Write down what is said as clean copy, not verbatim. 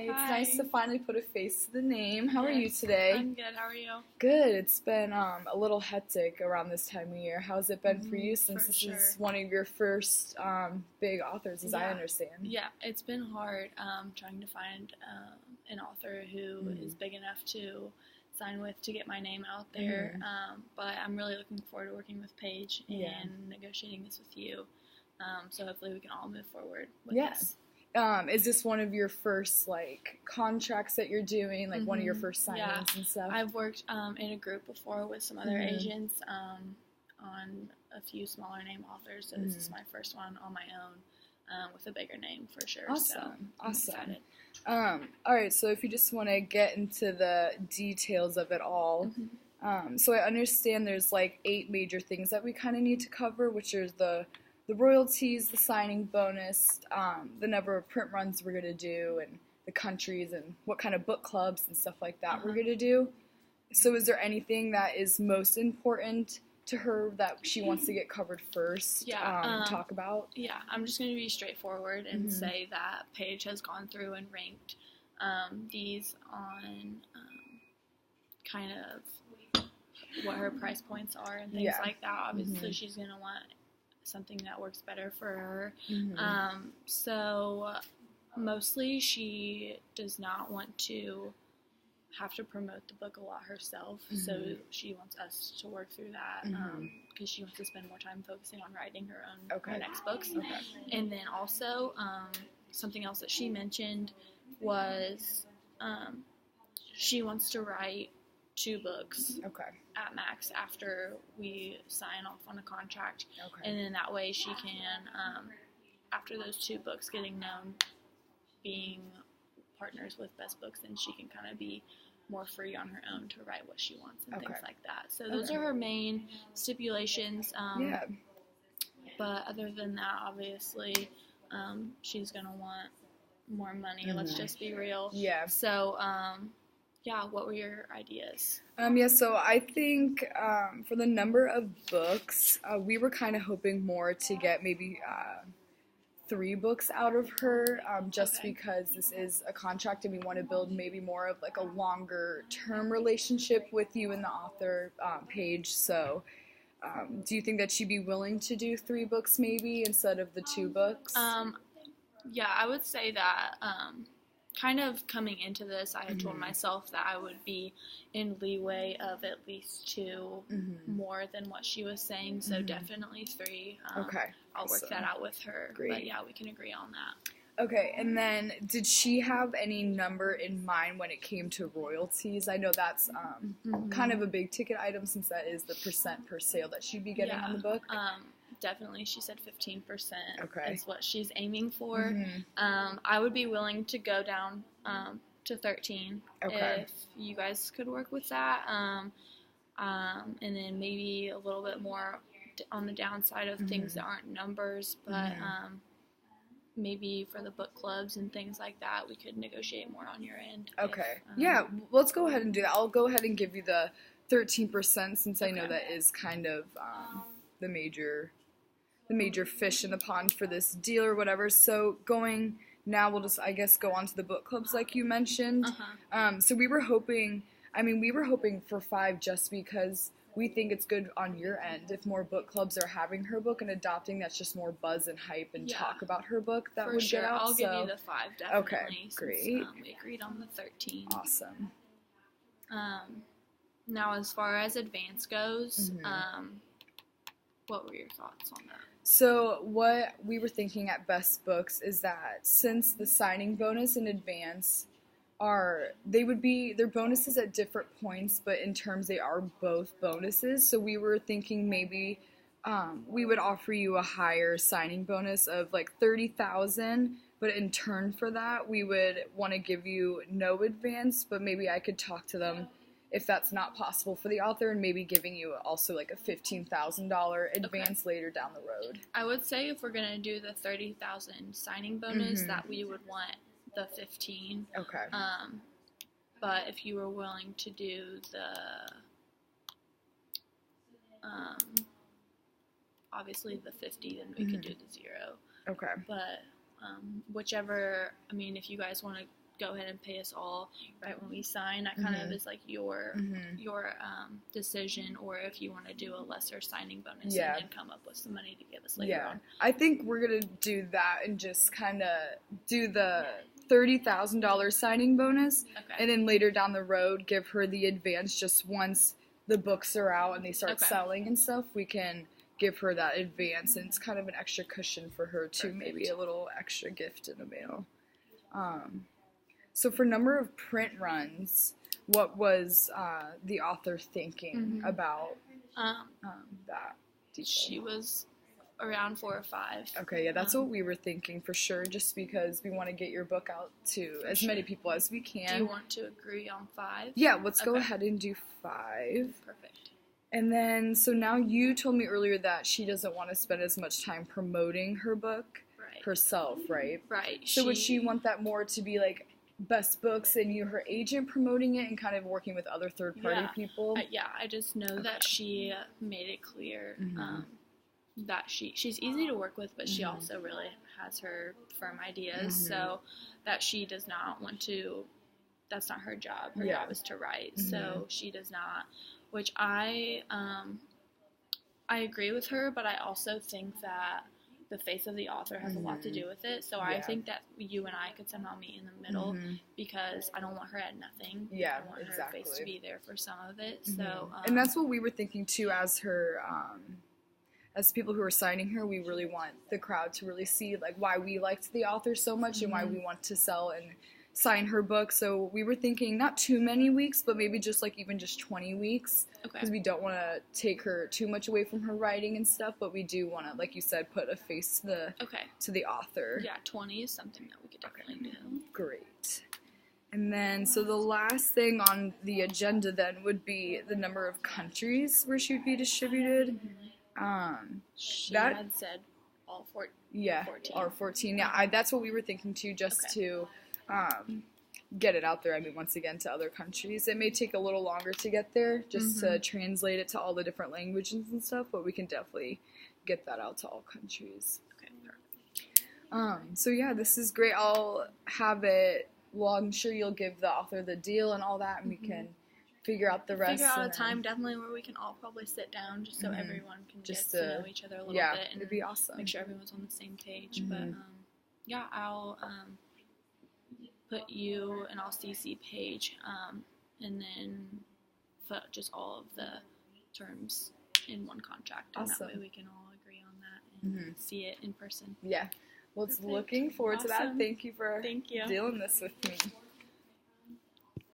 It's Hi. nice to finally put a face to the name. How are you today? I'm good. How are you? Good. It's been a little hectic around this time of year. How's it been for you since for this sure. is one of your first big authors, as I understand? Yeah, it's been hard trying to find an author who is big enough to sign with to get my name out there. But I'm really looking forward to working with Paige and negotiating this with you. So hopefully we can all move forward with this. Is this one of your first, contracts that you're doing, one of your first signings and stuff? I've worked in a group before with some other agents on a few smaller name authors, so this is my first one on my own with a bigger name for sure. Awesome. So I'm excited. All right, so if you just want to get into the details of it all, so I understand there's 8 major things that we kind of need to cover, which is the royalties, the signing bonus, the number of print runs we're going to do, and the countries, and what kind of book clubs and stuff like that we're going to do. So is there anything that is most important to her that she wants to get covered first, talk about? Yeah, I'm just going to be straightforward and say that Paige has gone through and ranked these on kind of what her price points are and things like that. Obviously, she's going to want something that works better for her. So mostly she does not want to have to promote the book a lot herself, so she wants us to work through that because she wants to spend more time focusing on writing her next books. And then also something else that she mentioned was she wants to write 2 books at max after we sign off on a contract, and then that way she can, after those 2 books getting known, being partners with Best Books, then she can kind of be more free on her own to write what she wants and things like that. So those are her main stipulations. But other than that, obviously, she's gonna want more money. Let's just be real. Yeah. So, what were your ideas? So I think for the number of books, we were kind of hoping more to get maybe 3 books out of her, just because this is a contract and we want to build maybe more of a longer term relationship with you and the author, Paige. So do you think that she'd be willing to do 3 books maybe instead of the 2 books? Yeah, I would say that kind of coming into this, I had told myself that I would be in leeway of at least 2 more than what she was saying, so definitely 3. I'll work that out with her. Great. But yeah, we can agree on that. Okay, and then did she have any number in mind when it came to royalties? I know that's kind of a big ticket item since that is the percent per sale that she'd be getting on the book. Definitely, she said 15% is what she's aiming for. I would be willing to go down to 13 if you guys could work with that. And then maybe a little bit more on the downside of things that aren't numbers, but maybe for the book clubs and things like that, we could negotiate more on your end. Let's go ahead and do that. I'll go ahead and give you the 13% since I know that is kind of the major fish in the pond for this deal or whatever. So now we'll just, I guess, go on to the book clubs like you mentioned. So we were hoping for 5 just because we think it's good on your end if more book clubs are having her book and adopting. That's just more buzz and hype and talk about her book that would get out. I'll give you the 5 definitely. Okay, great. Since, we agreed on the 13. Awesome. Now as far as advance goes, what were your thoughts on that? So what we were thinking at Best Books is that since the signing bonus and advance they're bonuses at different points, but in terms they are both bonuses. So we were thinking maybe we would offer you a higher signing bonus of $30,000, but in turn for that we would want to give you no advance, but maybe I could talk to them if that's not possible for the author, and maybe giving you also a $15,000 advance later down the road. I would say if we're going to do the $30,000 signing bonus, that we would want the 15. But if you were willing to do the, obviously the 50, then we could do the 0. But whichever, if you guys want to go ahead and pay us all right when we sign. That kind of is like your decision, or if you want to do a lesser signing bonus and come up with some money to give us later on. I think we're going to do that and just kind of do the $30,000 signing bonus, and then later down the road give her the advance just once the books are out and they start selling and stuff. We can give her that advance, and it's kind of an extra cushion for her too. Maybe a little extra gift in the mail. So for number of print runs, what was the author thinking about that detail? She was around 4 or 5. Okay, yeah, that's what we were thinking for sure, just because we want to get your book out to as many people as we can. Do you want to agree on 5? Yeah, let's go ahead and do 5. Perfect. And then, so now you told me earlier that she doesn't want to spend as much time promoting her book herself, right? Right. So would she want that more to be like Best Books and you, her agent, promoting it and kind of working with other third-party people? I just know that she made it clear that she's easy to work with, but she also really has her firm ideas, so that she does not want to, that's not her job. Her job is to write, so she does not, which I agree with her, but I also think that the face of the author has a lot to do with it. So I think that you and I could somehow meet in the middle, because I don't want her at nothing. Yeah, I want her face to be there for some of it. So and that's what we were thinking too, as her as people who are signing her. We really want the crowd to really see like why we liked the author so much and why we want to sell and sign her book. So we were thinking not too many weeks, but maybe just like even just 20 weeks, because we don't want to take her too much away from her writing and stuff, but we do want to, like you said, put a face to the author. Yeah, 20 is something that we could definitely do. Great. And then, so the last thing on the agenda then would be the number of countries where she would be distributed. She had said all 14. Yeah, all 14. Yeah, that's what we were thinking too, just to get it out there. I mean, once again, to other countries. It may take a little longer to get there, just to translate it to all the different languages and stuff, but we can definitely get that out to all countries. Okay, perfect. So yeah, this is great. I'll have it, well, I'm sure you'll give the author the deal and all that, and we can figure out the rest. Figure out a time, definitely, where we can all probably sit down, just so everyone can just get to know each other a little bit. And it'd be awesome. Make sure everyone's on the same page. But yeah, I'll put you and I'll CC Paige, and then put just all of the terms in one contract, and that way we can all agree on that and see it in person. Yeah. Well, it's looking forward to that. Thank you for dealing this with me.